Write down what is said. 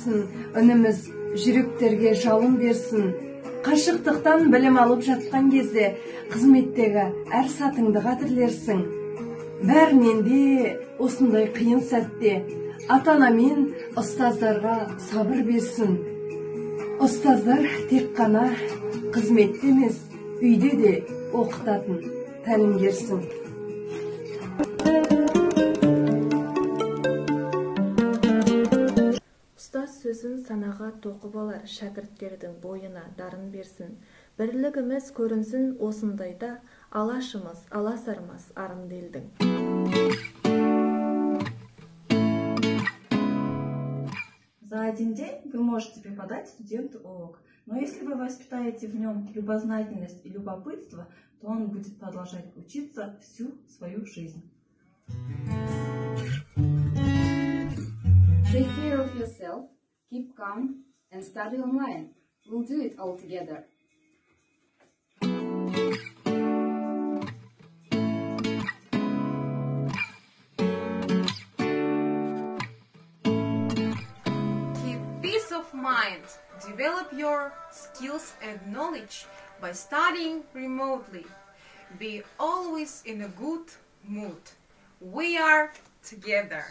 берсін, үніміз жүректерге жалын берсін. Қашықтықтан білім алып жатқан кезде қызметтегі әр сатыңды қадірлерсің. Бәрінен де осындай қиын сәтте ата-ана мен ұстаздарға сабыр берсін. Ұстаздар тек қана қызметте емес, үйде де оқытатын тәлімгерсің. Ұстаз сөзін санаға тоқып алар, шәкірттердің бойына дарын берсін. Бірлігіміз көрінсін осындайда, алашымыз, аласармас арынды елдің. За один день вы можете преподать студенту урок, но если вы воспитаете в нем любознательность и любопытство, то он будет продолжать учиться всю свою жизнь. Take care of yourself, keep calm, and study online. We'll do it all together. Keep peace of mind. Develop your skills and knowledge by studying remotely. Be always in a good mood. We are together.